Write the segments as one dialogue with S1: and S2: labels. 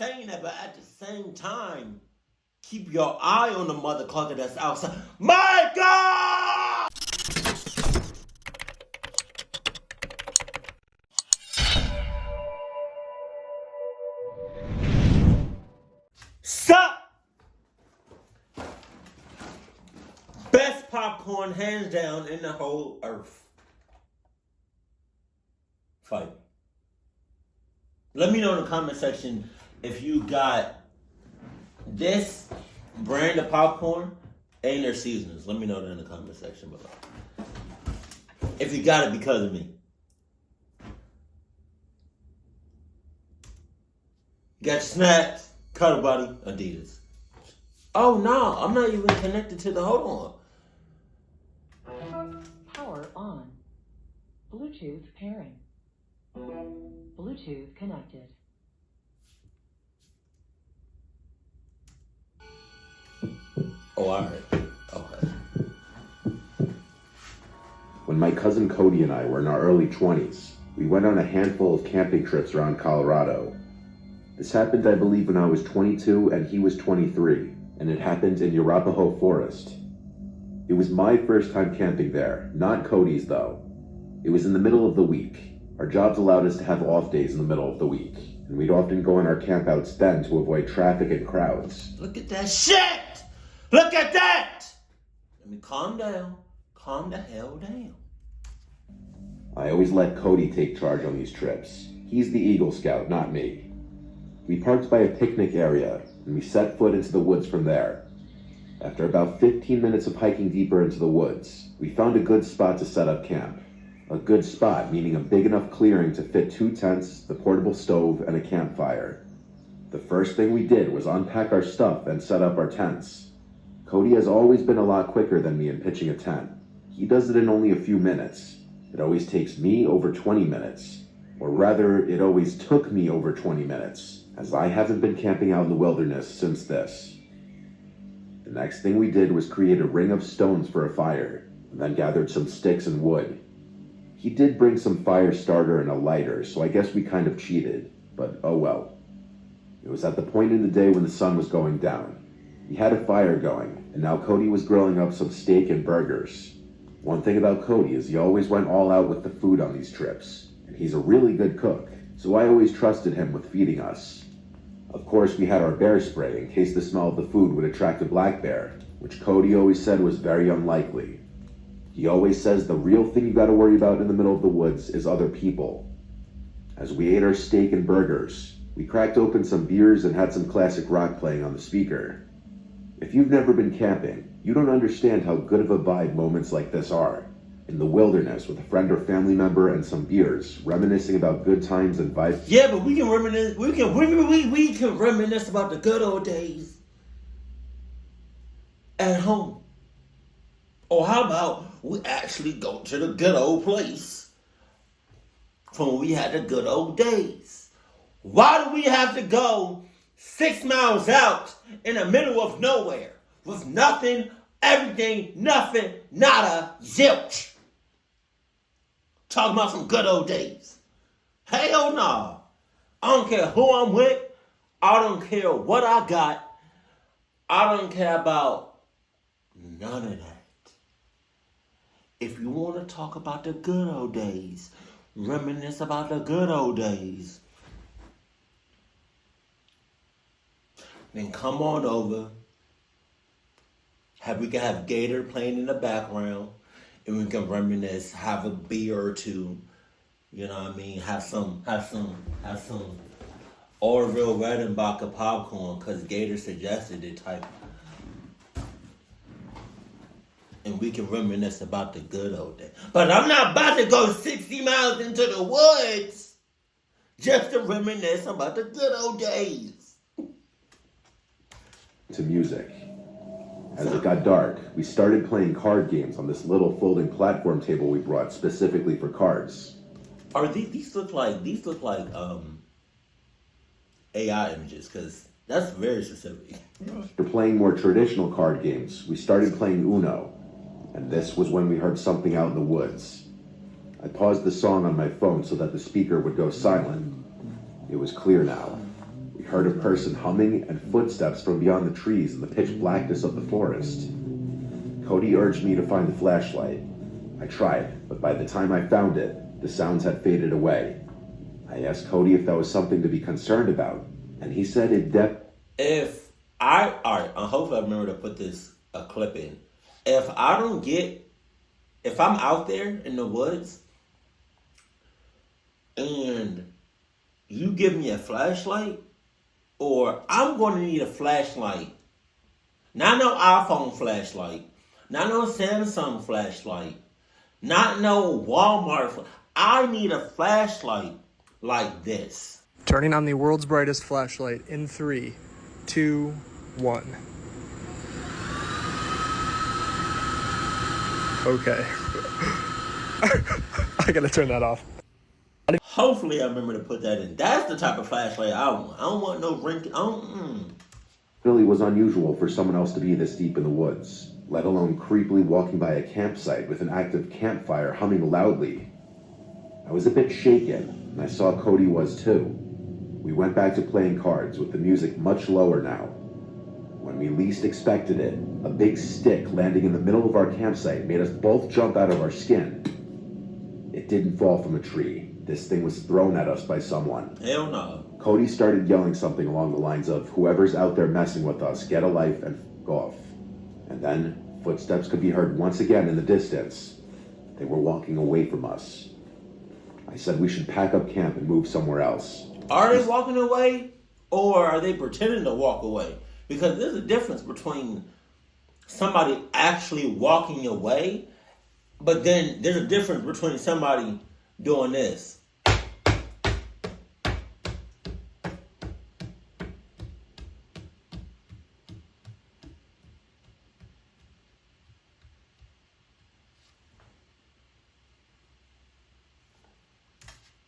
S1: saying that, but at the same time, keep your eye on the mother clucker that's outside. My God! Sup! Best popcorn, hands down, in the whole earth. Fight. Let me know in the comment section if you got this brand of popcorn and their seasonings. Let me know that in the comment section below. If you got it because of me. Got your snacks, Cuddle Buddy, Adidas. Oh no, I'm not even connected to the, hold
S2: on. Power on. Bluetooth pairing. Bluetooth connected.
S1: Oh, alright. Okay.
S3: When my cousin Cody and I were in our early 20s, we went on a handful of camping trips around Colorado. This happened, I believe, when I was 22 and he was 23, and it happened in Arapahoe Forest. It was my first time camping there, not Cody's though. It was in the middle of the week. Our jobs allowed us to have off days in the middle of the week, and we'd often go on our campouts then to avoid traffic and crowds.
S1: Look at that shit! Look at that! Let me calm down. Calm the hell down.
S3: I always let Cody take charge on these trips. He's the Eagle Scout, not me. We parked by a picnic area, and we set foot into the woods from there. After about 15 minutes of hiking deeper into the woods, we found a good spot to set up camp. A good spot, meaning a big enough clearing to fit 2 tents, the portable stove, and a campfire. The first thing we did was unpack our stuff and set up our tents. Cody has always been a lot quicker than me in pitching a tent. He does it in only a few minutes. It always takes me over 20 minutes. Or rather, it always took me over 20 minutes, as I haven't been camping out in the wilderness since this. The next thing we did was create a ring of stones for a fire, and then gathered some sticks and wood. He did bring some fire starter and a lighter, so I guess we kind of cheated, but oh well. It was at the point in the day when the sun was going down. We had a fire going, and now Cody was grilling up some steak and burgers. One thing about Cody is he always went all out with the food on these trips, and he's a really good cook, so I always trusted him with feeding us. Of course, we had our bear spray in case the smell of the food would attract a black bear, which Cody always said was very unlikely. He always says the real thing you gotta worry about in the middle of the woods is other people. As we ate our steak and burgers, we cracked open some beers and had some classic rock playing on the speaker. If you've never been camping, you don't understand how good of a vibe moments like this are. In the wilderness with a friend or family member and some beers, reminiscing about good times and vibes.
S1: Yeah, but we can reminisce. We can reminisce about the good old days at home. Or how about we actually go to the good old place from when we had the good old days? Why do we have to go 6 miles out in the middle of nowhere with nothing, everything, nothing, nada, zilch? Talking about some good old days. Hell no. I don't care who I'm with. I don't care what I got. I don't care about none of that. If you want to talk about the good old days, reminisce about the good old days, then come on over. We can have Gattor playing in the background, and we can reminisce, have a beer or two, you know what I mean? Have some Orville Redenbacher popcorn, because Gattor suggested it type. And we can reminisce about the good old days. But I'm not about to go 60 miles into the woods just to reminisce about the good old days.
S3: To music. As it got dark, we started playing card games on this little folding platform table we brought specifically for cards.
S1: Are these look like AI images? Because that's very specific.
S3: For playing more traditional card games, we started playing Uno, and this was when we heard something out in the woods. I paused the song on my phone so that the speaker would go silent. It was clear now. We We heard a person humming and footsteps from beyond the trees in the pitch blackness of the forest. Cody urged me to find the flashlight. I tried, but by the time I found it, the sounds had faded away. I asked Cody if that was something to be concerned about, and he said
S1: I hope I remember to put this a clip in. If I'm out there in the woods and you give me a flashlight, or I'm going to need a flashlight, not no iPhone flashlight, not no Samsung flashlight, not no Walmart. I need a flashlight like this.
S4: Turning on the world's brightest flashlight in 3, 2, 1. Okay. I gotta turn that off.
S1: Hopefully I remember to put that in. That's the type of flashlight I want. I don't want no ring.
S3: Philly was unusual for someone else to be this deep in the woods, let alone creepily walking by a campsite with an active campfire humming loudly. I was a bit shaken, and I saw Cody was too. We went back to playing cards with the music much lower now. When we least expected it, a big stick landing in the middle of our campsite made us both jump out of our skin. It didn't fall from a tree. This thing was thrown at us by someone.
S1: Hell no.
S3: Cody started yelling something along the lines of, "Whoever's out there messing with us, get a life and f*** off." And then, footsteps could be heard once again in the distance. They were walking away from us. I said we should pack up camp and move somewhere else.
S1: Are they walking away, or are they pretending to walk away? Because there's a difference between somebody actually walking away, but then there's a difference between somebody doing this.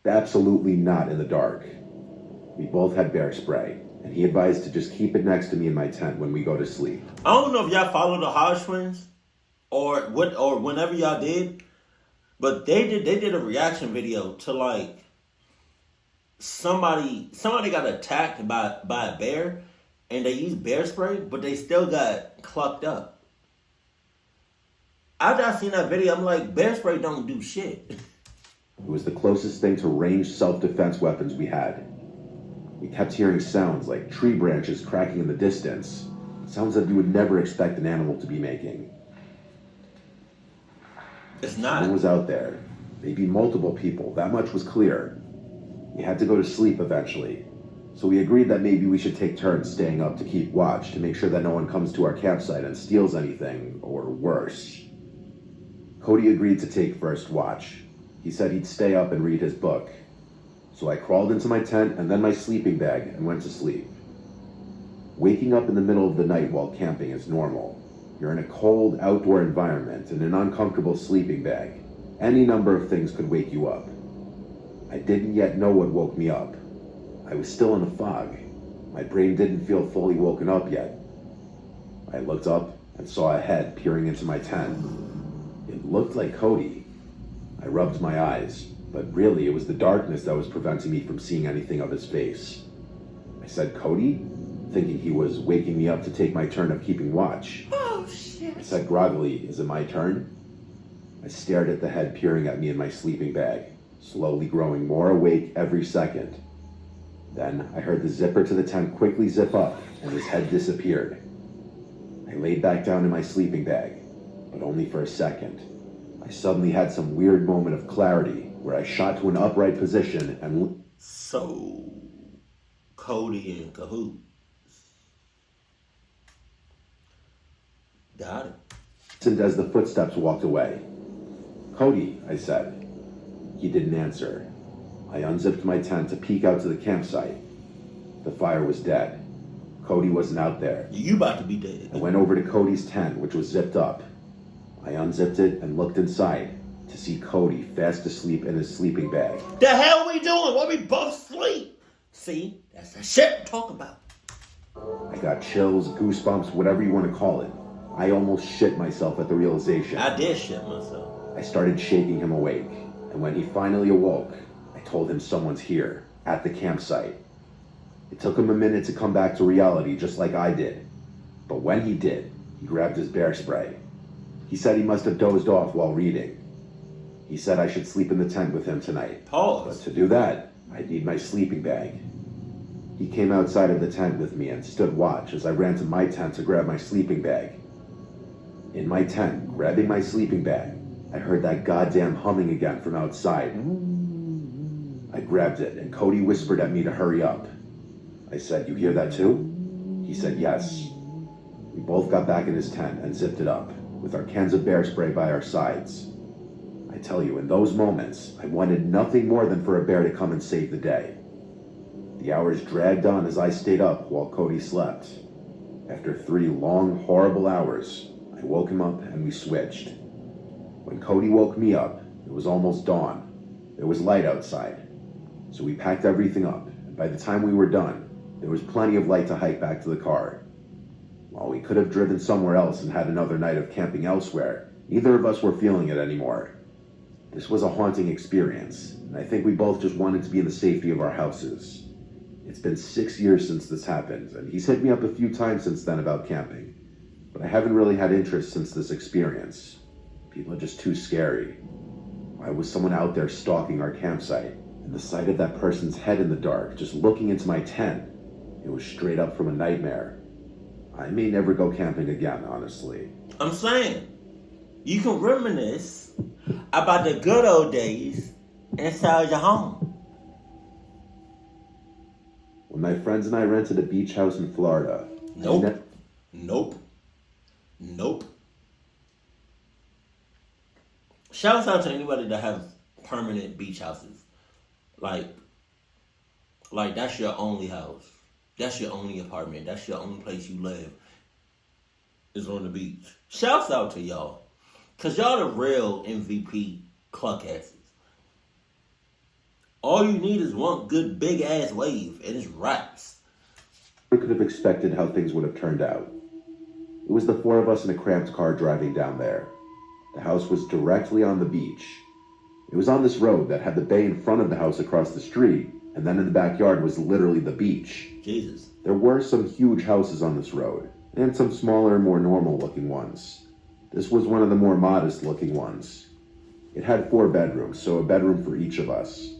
S3: Absolutely not in the dark. We both had bear spray, and he advised to just keep it next to me in my tent when we go to sleep.
S1: I don't know if y'all follow the Hodge twins or whenever y'all did, but they did a reaction video to like somebody got attacked by a bear and they used bear spray, but they still got clucked up. After I seen that video, I'm like, bear spray don't do shit.
S3: It was the closest thing to ranged self-defense weapons we had. We kept hearing sounds like tree branches cracking in the distance, sounds that you would never expect an animal to be making.
S1: It's not.
S3: Someone was out there, maybe multiple people, that much was clear. We had to go to sleep eventually, so we agreed that maybe we should take turns staying up to keep watch to make sure that no one comes to our campsite and steals anything, or worse. Cody agreed to take first watch. He said he'd stay up and read his book. So I crawled into my tent and then my sleeping bag and went to sleep. Waking up in the middle of the night while camping is normal. You're in a cold outdoor environment in an uncomfortable sleeping bag. Any number of things could wake you up. I didn't yet know what woke me up. I was still in a fog. My brain didn't feel fully woken up yet. I looked up and saw a head peering into my tent. It looked like Cody. I rubbed my eyes, but really it was the darkness that was preventing me from seeing anything of his face. I said, "Cody?" thinking he was waking me up to take my turn of keeping watch.
S1: Oh, shit.
S3: I said groggily, "Is it my turn?" I stared at the head peering at me in my sleeping bag, slowly growing more awake every second. Then I heard the zipper to the tent quickly zip up, and his head disappeared. I laid back down in my sleeping bag, but only for a second. I suddenly had some weird moment of clarity where I shot to an upright position and...
S1: So, Cody and cahoots. Got it.
S3: listened as the footsteps walked away. "Cody," I said. He didn't answer. I unzipped my tent to peek out to the campsite. The fire was dead. Cody wasn't out there.
S1: You about to be dead.
S3: I went over to Cody's tent, which was zipped up. I unzipped it and looked inside to see Cody fast asleep in his sleeping bag.
S1: The hell we doing? Why we both sleep? See, that's the shit to talk about.
S3: I got chills, goosebumps, whatever you want to call it. I almost shit myself at the realization.
S1: I did shit myself.
S3: I started shaking him awake, and when he finally awoke, I told him someone's here, at the campsite. It took him a minute to come back to reality just like I did. But when he did, he grabbed his bear spray. He said he must have dozed off while reading. He said I should sleep in the tent with him tonight.
S1: Pause.
S3: But to do that, I'd need my sleeping bag. He came outside of the tent with me and stood watch as I ran to my tent to grab my sleeping bag. In my tent, grabbing my sleeping bag, I heard that goddamn humming again from outside. I grabbed it, and Cody whispered at me to hurry up. I said, "You hear that too?" He said, "Yes." We both got back in his tent and zipped it up, with our cans of bear spray by our sides. I tell you, in those moments, I wanted nothing more than for a bear to come and save the day. The hours dragged on as I stayed up while Cody slept. After 3 long, horrible hours, I woke him up and we switched. When Cody woke me up, it was almost dawn. There was light outside. So we packed everything up, and by the time we were done, there was plenty of light to hike back to the car. While we could have driven somewhere else and had another night of camping elsewhere, neither of us were feeling it anymore. This was a haunting experience, and I think we both just wanted to be in the safety of our houses. It's been 6 years since this happened, and he's hit me up a few times since then about camping. But I haven't really had interest since this experience. People are just too scary. Why was someone out there stalking our campsite? And the sight of that person's head in the dark, just looking into my tent, it was straight up from a nightmare. I may never go camping again, honestly.
S1: I'm saying, you can reminisce about the good old days inside your home.
S3: When my friends and I rented a beach house in Florida.
S1: Nope. Shouts out to anybody that has permanent beach houses. Like that's your only house. That's your only apartment. That's your only place you live. Is on the beach. Shouts out to y'all. Cause y'all the real MVP cluckasses. All you need is one good big ass wave and it's raps.
S3: I could have expected how things would have turned out. It was the 4 of us in a cramped car driving down there. The house was directly on the beach. It was on this road that had the bay in front of the house across the street, and then in the backyard was literally the beach.
S1: Jesus.
S3: There were some huge houses on this road, and some smaller, more normal-looking ones. This was one of the more modest-looking ones. It had 4 bedrooms, so a bedroom for each of us.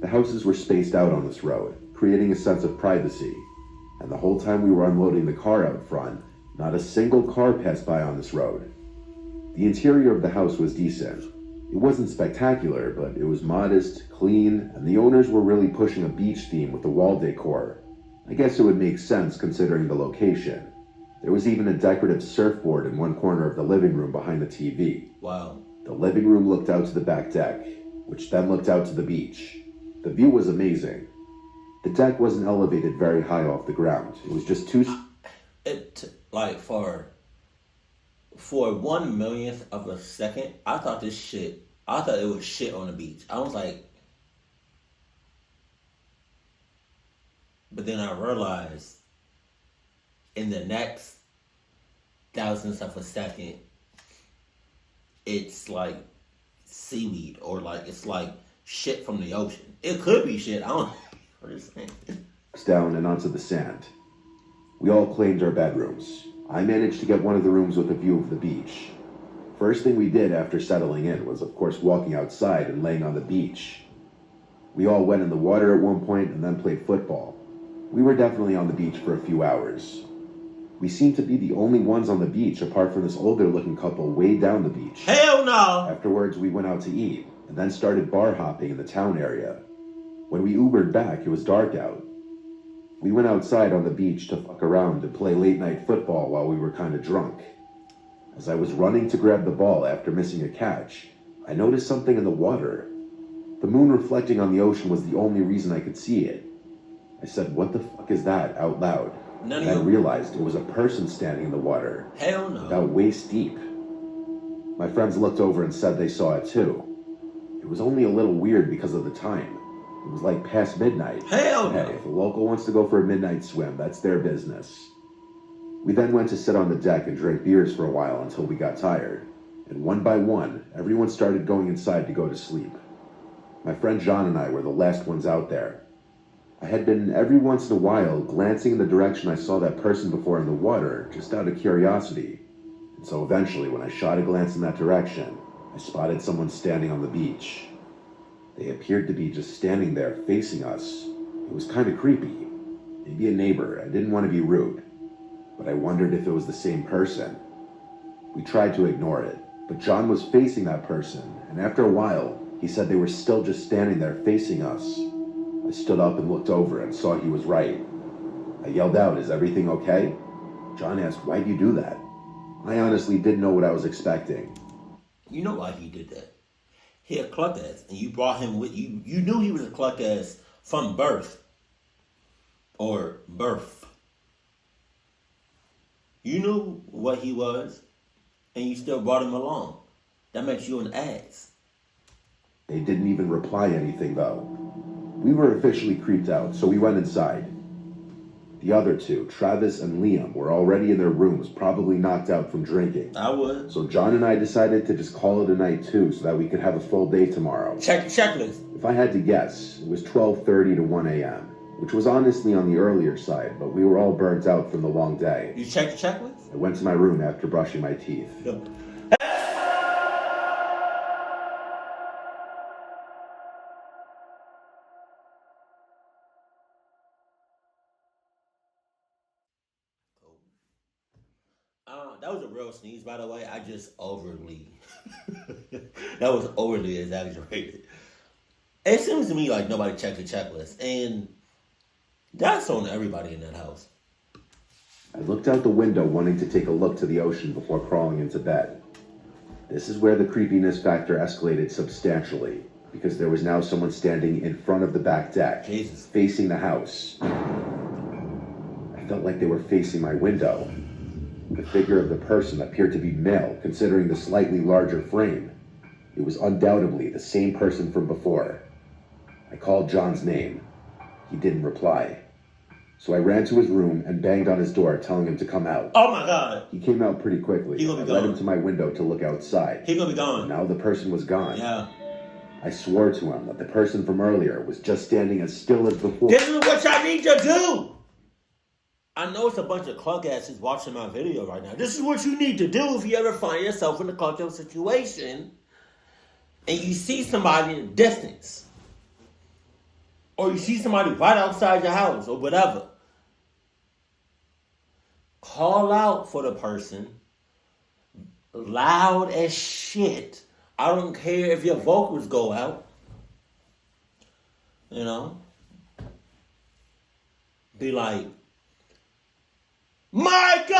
S3: The houses were spaced out on this road, creating a sense of privacy, and the whole time we were unloading the car out front, not a single car passed by on this road. The interior of the house was decent. It wasn't spectacular, but it was modest, clean, and the owners were really pushing a beach theme with the wall decor. I guess it would make sense considering the location. There was even a decorative surfboard in one corner of the living room behind the TV.
S1: Wow.
S3: The living room looked out to the back deck, which then looked out to the beach. The view was amazing. The deck wasn't elevated very high off the ground. It was just too...
S1: For 1/1,000,000th of a second, I thought it was shit on the beach. I was like, but then I realized in the next thousandth of a second, it's like seaweed or like it's like shit from the ocean. It could be shit. I don't know what it's saying.
S3: Down and onto the sand. We all claimed our bedrooms. I managed to get one of the rooms with a view of the beach. First thing we did after settling in was, of course, walking outside and laying on the beach. We all went in the water at one point and then played football. We were definitely on the beach for a few hours. We seemed to be the only ones on the beach apart from this older-looking couple way down the beach.
S1: Hell no!
S3: Afterwards, we went out to eat and then started bar hopping in the town area. When we Ubered back, it was dark out. We went outside on the beach to fuck around and play late-night football while we were kind of drunk. As I was running to grab the ball after missing a catch, I noticed something in the water. The moon reflecting on the ocean was the only reason I could see it. I said, "What the fuck is that?" out loud. And I realized it was a person standing in the water.
S1: Hell no.
S3: About waist deep. My friends looked over and said they saw it too. It was only a little weird because of the time. It was like past midnight.
S1: Hell no.
S3: Hey, if a local wants to go for a midnight swim, that's their business. We then went to sit on the deck and drink beers for a while until we got tired. And one by one, everyone started going inside to go to sleep. My friend John and I were the last ones out there. I had been every once in a while glancing in the direction I saw that person before in the water, just out of curiosity. And so eventually, when I shot a glance in that direction, I spotted someone standing on the beach. They appeared to be just standing there facing us. It was kind of creepy. Maybe a neighbor. I didn't want to be rude, but I wondered if it was the same person. We tried to ignore it, but John was facing that person, and after a while, he said they were still just standing there facing us. I stood up and looked over and saw he was right. I yelled out, "Is everything okay?" John asked, "Why'd you do that?" I honestly didn't know what I was expecting.
S1: You know why he did that. He a cluck ass, and you brought him with you. You knew he was a cluck ass from birth. Or birth. You knew what he was, and you still brought him along. That makes you an ass.
S3: They didn't even reply anything, though. We were officially creeped out, so we went inside. The other two, Travis and Liam, were already in their rooms, probably knocked out from drinking.
S1: I would.
S3: So John and I decided to just call it a night too, so that we could have a full day tomorrow.
S1: Check the checklist.
S3: If I had to guess, it was 12:30 to 1 a.m., which was honestly on the earlier side, but we were all burnt out from the long day.
S1: You checked the checklist?
S3: I went to my room after brushing my teeth.
S1: Yep. That was a real sneeze, by the way. I just overly. That was overly exaggerated. It seems to me like nobody checked the checklist, and that's on everybody in that house.
S3: I looked out the window, wanting to take a look to the ocean before crawling into bed. This is where the creepiness factor escalated substantially, because there was now someone standing in front of the back deck,
S1: Jesus.
S3: facing the house. I felt like they were facing my window. The figure of the person appeared to be male, considering the slightly larger frame. It was undoubtedly the same person from before. I called John's name. He didn't reply. So I ran to his room and banged on his door, telling him to come out.
S1: Oh my God.
S3: He came out pretty quickly.
S1: He gonna be
S3: I led
S1: gone.
S3: him to my window to look outside.
S1: He gonna be gone.
S3: Now the person was gone.
S1: Yeah.
S3: I swore to him that the person from earlier was just standing as still as before.
S1: This is what y'all need to do. I know it's a bunch of cluck asses watching my video right now. This is what you need to do if you ever find yourself in a cluck situation and you see somebody in the distance. Or you see somebody right outside your house or whatever. Call out for the person. Loud as shit. I don't care if your vocals go out. You know? Be like, Michael!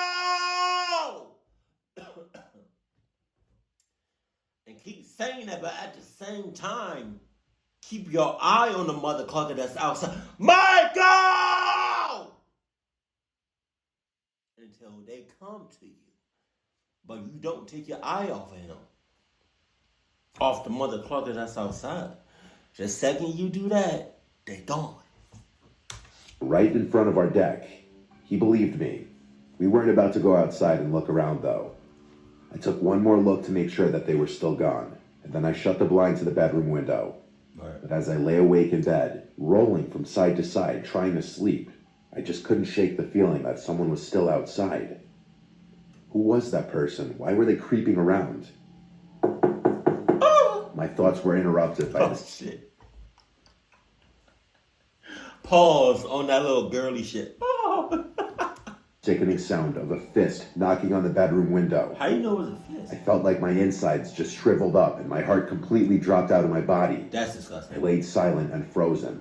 S1: Michael! And keep saying that, but at the same time, keep your eye on the mother clucker that's outside. Michael! Until they come to you. But you don't take your eye off of him. Off the mother clucker that's outside. The second you do that, they're gone.
S3: Right in front of our deck. He believed me. We weren't about to go outside and look around, though. I took one more look to make sure that they were still gone, and then I shut the blind to the bedroom window.
S1: Right.
S3: But as I lay awake in bed, rolling from side to side, trying to sleep, I just couldn't shake the feeling that someone was still outside. Who was that person? Why were they creeping around? My thoughts were interrupted by
S1: Oh,
S3: this
S1: shit. Pause on that little girly shit. Oh.
S3: sickening sound of a fist knocking on the bedroom window.
S1: How you know it was a fist?
S3: I felt like my insides just shriveled up and my heart completely dropped out of my body.
S1: That's
S3: I
S1: disgusting.
S3: laid silent and frozen.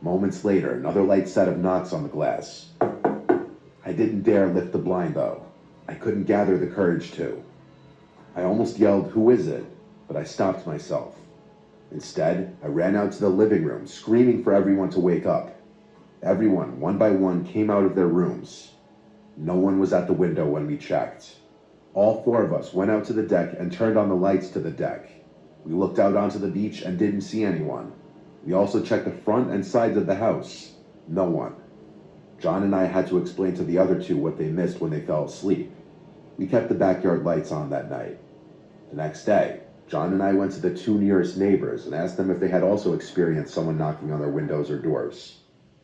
S3: Moments later, another light set of knocks on the glass. I didn't dare lift the blind, though. I couldn't gather the courage to. I almost yelled, "Who is it?" But I stopped myself. Instead, I ran out to the living room, screaming for everyone to wake up. Everyone, one by one, came out of their rooms. No one was at the window when we checked. All four of us went out to the deck and turned on the lights to the deck. We looked out onto the beach and didn't see anyone. We also checked the front and sides of the house. No one. John and I had to explain to the other two what they missed when they fell asleep. We kept the backyard lights on that night. The next day, John and I went to the 2 nearest neighbors and asked them if they had also experienced someone knocking on their windows or doors.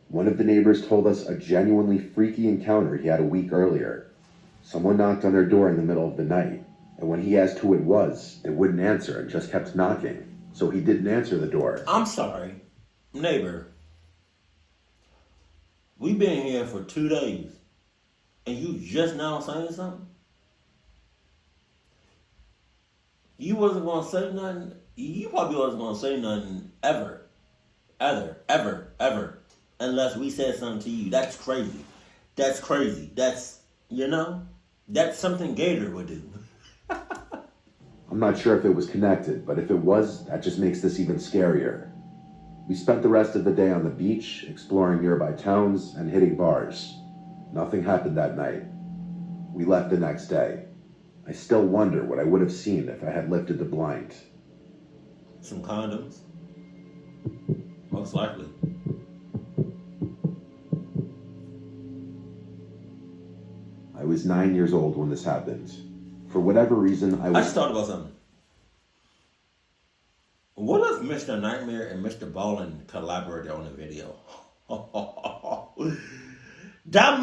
S3: One of the neighbors told us a genuinely freaky encounter he had a week earlier. Someone knocked on their door in the middle of the night, and when he asked who it was, they wouldn't answer and just kept knocking, so he didn't answer the door.
S1: I'm sorry, neighbor. We've been here for 2 days, and you just now saying something? You wasn't going to say nothing. You probably wasn't going to say nothing ever. Unless we said something to you. That's crazy. That's crazy. That's something Gattor would do.
S3: I'm not sure if it was connected, but if it was, that just makes this even scarier. We spent the rest of the day on the beach, exploring nearby towns, and hitting bars. Nothing happened that night. We left the next day. I still wonder what I would have seen if I had lifted the blind.
S1: Some condoms. Most likely.
S3: I was 9 years old when this happened. For whatever reason,
S1: I just thought about something. What if Mr. Nightmare and Mr. Ballin collaborated on a video? That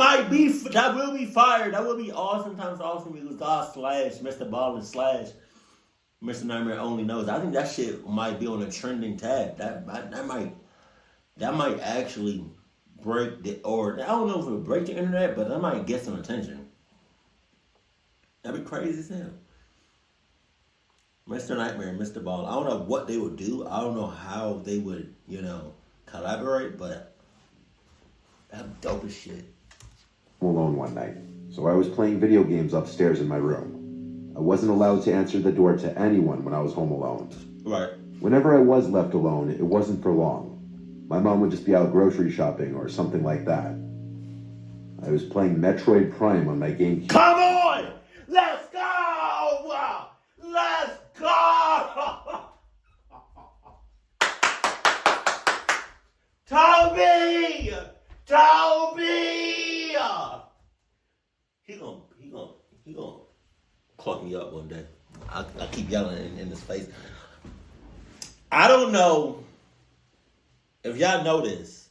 S1: will be fire. That will be awesome times awesome because God / Mr. Ballin / Mr. Nightmare only knows. I think that shit might be on a trending tab. That might actually break I don't know if it would break the internet, but that might get some attention. That'd be crazy as hell. Mr. Nightmare and Mr. Ball. I don't know what they would do. I don't know how they would, collaborate, but that's dope as shit.
S3: Alone one night, so I was playing video games upstairs in my room. I wasn't allowed to answer the door to anyone when I was home alone.
S1: Right.
S3: Whenever I was left alone, it wasn't for long. My mom would just be out grocery shopping or something like that. I was playing Metroid Prime on my GameCube.
S1: Come on! Let's go! Let's go! Toby! He gonna cluck me up one day. I keep yelling in his face. I don't know if y'all know this.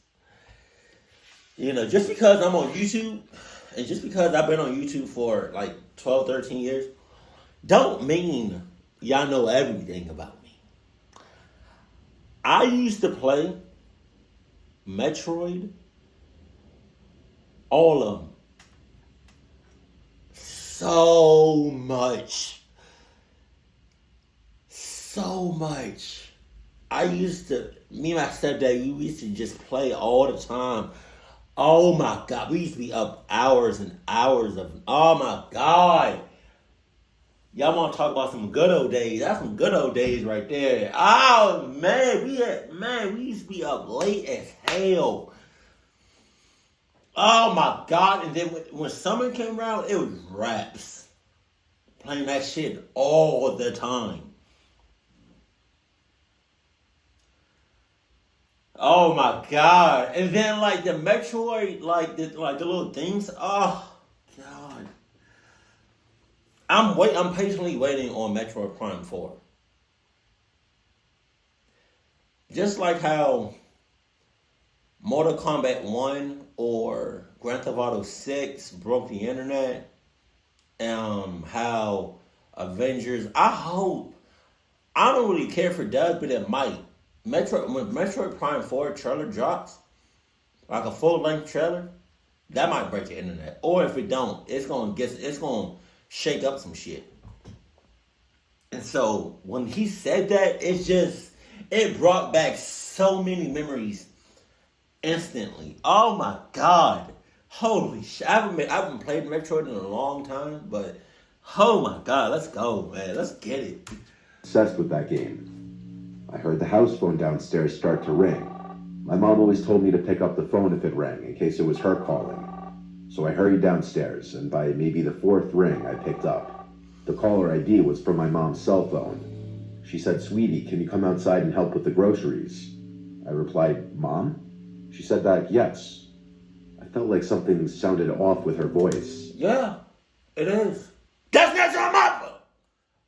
S1: Just because I'm on YouTube, and just because I've been on YouTube for like 12, 13 years, don't mean y'all know everything about me. I used to play Metroid, all of them. So much. Me and my stepdad, we used to just play all the time. Oh my God, we used to be up hours and hours oh my God. Y'all want to talk about some good old days? That's some good old days right there. Oh man, we used to be up late as hell. Oh my God! And then when summer came around, it was raps. Playing that shit all the time. Oh my God! And then like the Metroid, like the little things. Oh God! I'm patiently waiting on Metroid Prime 4. Just like how Mortal Kombat 1 or Grand Theft Auto 6 broke the internet. How Avengers. I don't really care if it does, but it might. When Metroid Prime 4 trailer drops, like a full-length trailer, that might break the internet. Or if it don't, it's gonna shake up some shit. And so when he said that, it brought back so many memories instantly. Oh my God. Holy shit. I haven't played Metroid in a long time, but oh my God, let's go, man. Let's get it.
S3: Obsessed with that game. I heard the house phone downstairs start to ring. My mom always told me to pick up the phone if it rang, in case it was her calling. So I hurried downstairs, and by maybe the 4th ring, I picked up. The caller ID was from my mom's cell phone. She said, "Sweetie, can you come outside and help with the groceries?" I replied, "Mom?" She said back, "Yes." I felt like something sounded off with her voice.
S1: Yeah, it is. That's not your mother!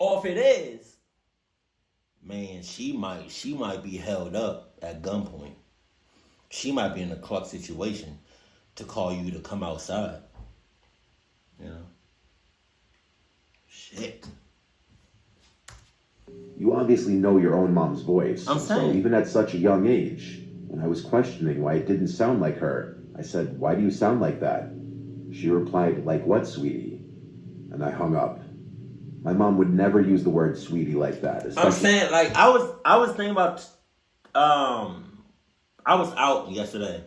S1: Or if it is, man, she might be held up at gunpoint. She might be in a clutch situation to call you to come outside. You know? Shit.
S3: You obviously know your own mom's voice.
S1: I'm saying.
S3: So even at such a young age, when I was questioning why it didn't sound like her, I said, "Why do you sound like that?" She replied, "Like what, sweetie?" And I hung up. My mom would never use the word sweetie like that.
S1: I'm saying, like, I was thinking about, I was out yesterday,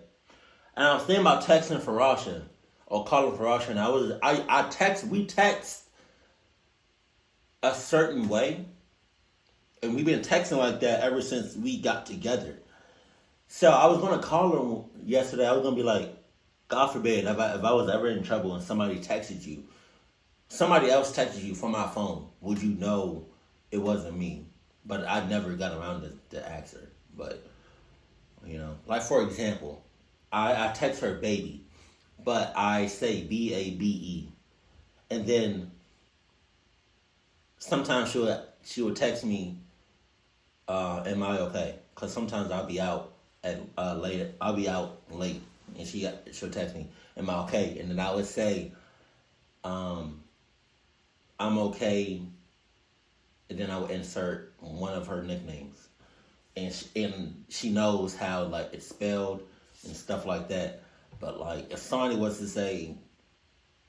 S1: and I was thinking about texting Farasha, or calling Farasha, and we text a certain way, and we've been texting like that ever since we got together. So I was going to call her yesterday. I was going to be like, God forbid, if I was ever in trouble and somebody else texted you from my phone, would you know it wasn't me? But I never got around to ask her. But, you know, like for example, I text her baby, but I say BABE. And then sometimes she would text me, am I okay? Because sometimes I'll be out late. I'll be out late, and she'll text me, "Am I okay?" And then I would say, "I'm okay," and then I would insert one of her nicknames, and she knows how like it's spelled and stuff like that. But like if somebody was to say,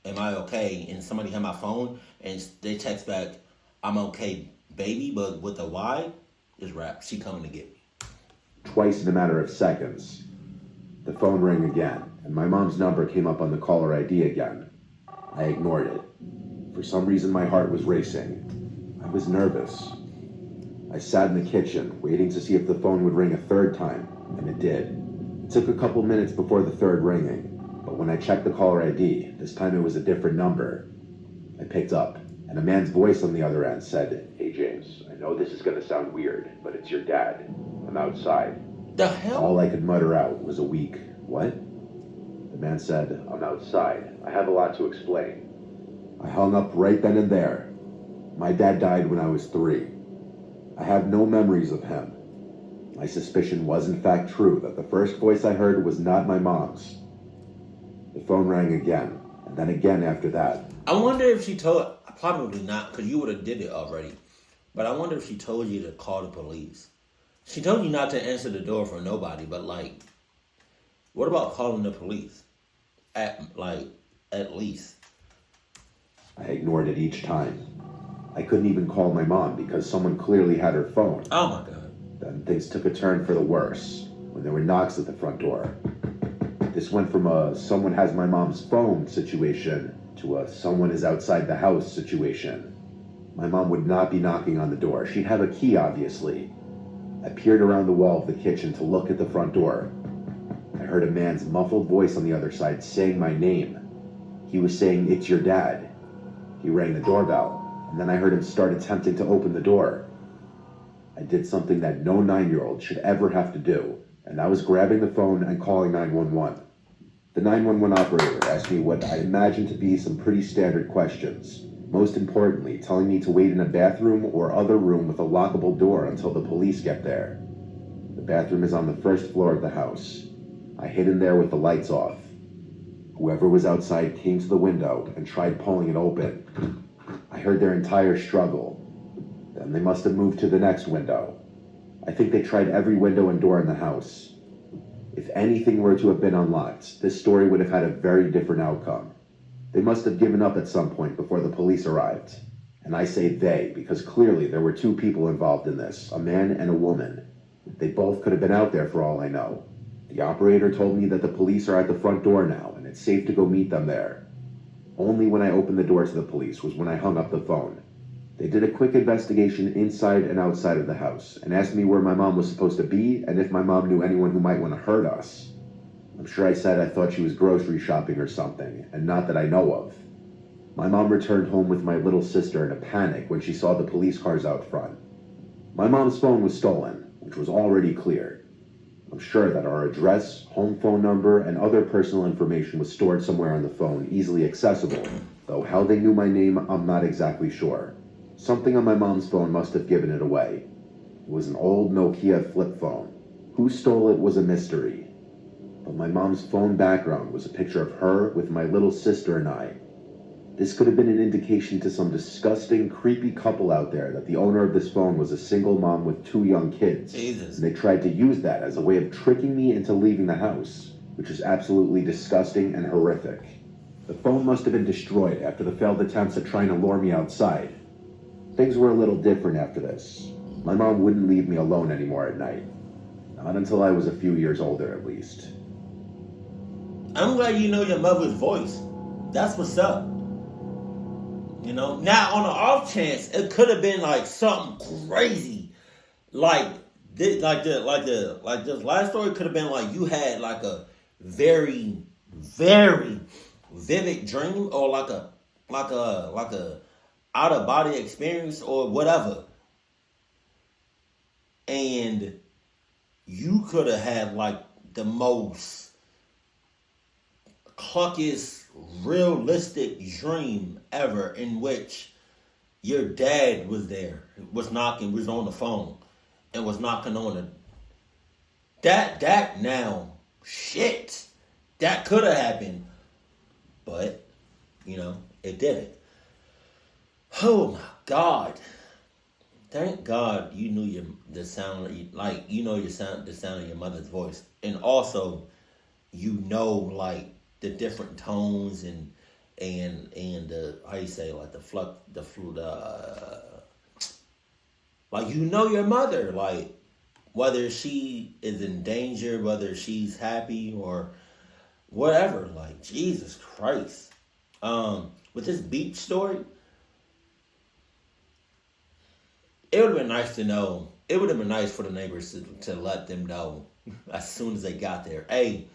S1: "Am I okay?" and somebody had my phone and they text back, "I'm okay, baby," but with a Y, it's rap. She coming to get me.
S3: Twice in a matter of seconds. The phone rang again, and my mom's number came up on the caller ID again. I ignored it. For some reason, my heart was racing. I was nervous. I sat in the kitchen, waiting to see if the phone would ring a third time, and it did. It took a couple minutes before the third ringing, but when I checked the caller ID, this time it was a different number. I picked up, and a man's voice on the other end said, "Hey James, I know this is going to sound weird, but it's your dad. I'm outside."
S1: The hell?
S3: All I could mutter out was a weak, "What?" The man said, "I'm outside. I have a lot to explain." I hung up right then and there. My dad died when I was 3. I have no memories of him. My suspicion was in fact true, that the first voice I heard was not my mom's. The phone rang again, and then again after that.
S1: I wonder if she told, probably not, because you would have did it already. But I wonder if she told you to call the police. She told you not to answer the door for nobody, but like, what about calling the police? At least.
S3: I ignored it each time. I couldn't even call my mom because someone clearly had her phone.
S1: Oh my God.
S3: Then things took a turn for the worse when there were knocks at the front door. This went from a "someone has my mom's phone" situation to a "someone is outside the house" situation. My mom would not be knocking on the door. She'd have a key, obviously. I peered around the wall of the kitchen to look at the front door. I heard a man's muffled voice on the other side saying my name. He was saying, "It's your dad." He rang the doorbell, and then I heard him start attempting to open the door. I did something that no 9-year-old should ever have to do, and that was grabbing the phone and calling 911. The 911 operator asked me what I imagined to be some pretty standard questions. Most importantly, telling me to wait in a bathroom or other room with a lockable door until the police get there. The bathroom is on the first floor of the house. I hid in there with the lights off. Whoever was outside came to the window and tried pulling it open. I heard their entire struggle. Then they must have moved to the next window. I think they tried every window and door in the house. If anything were to have been unlocked, this story would have had a very different outcome. They must have given up at some point before the police arrived. And I say they, because clearly there were 2 people involved in this, a man and a woman. They both could have been out there for all I know. The operator told me that the police are at the front door now, and it's safe to go meet them there. Only when I opened the door to the police was when I hung up the phone. They did a quick investigation inside and outside of the house, and asked me where my mom was supposed to be, and if my mom knew anyone who might want to hurt us. I'm sure I said I thought she was grocery shopping or something, and not that I know of. My mom returned home with my little sister in a panic when she saw the police cars out front. My mom's phone was stolen, which was already clear. I'm sure that our address, home phone number, and other personal information was stored somewhere on the phone, easily accessible, though how they knew my name, I'm not exactly sure. Something on my mom's phone must have given it away. It was an old Nokia flip phone. Who stole it was a mystery. But my mom's phone background was a picture of her with my little sister and I. This could have been an indication to some disgusting, creepy couple out there that the owner of this phone was a single mom with 2 young kids.
S1: Jesus.
S3: And they tried to use that as a way of tricking me into leaving the house, which is absolutely disgusting and horrific. The phone must have been destroyed after the failed attempts at trying to lure me outside. Things were a little different after this. My mom wouldn't leave me alone anymore at night. Not until I was a few years older, at least.
S1: I'm glad you know your mother's voice. That's what's up. You know, now on the off chance, it could have been like something crazy, like this last story could have been like you had like a very, very vivid dream, or like a out of body experience or whatever, and you could have had like the most cluckiest, realistic dream ever, in which your dad was there, was on the phone, and was knocking on the that now shit that could have happened, but you know it didn't. Oh my God! Thank God you knew the sound of your mother's voice, and also you know like the different tones and how you say, like like you know your mother, like whether she is in danger, whether she's happy or whatever. Like Jesus Christ. With this beach story, it would have been nice to know. It would have been nice for the neighbors to let them know as soon as they got there. Hey,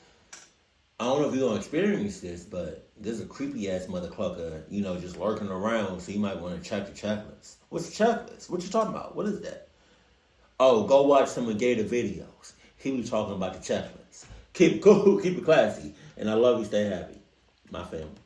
S1: I don't know if you're going to experience this, but there's a creepy-ass mother clucker, just lurking around, so you might want to check the checklist. What's the checklist? What you talking about? What is that? Oh, go watch some of Gattor videos. He be talking about the checklist. Keep it cool, keep it classy, and I love you, stay happy. My family.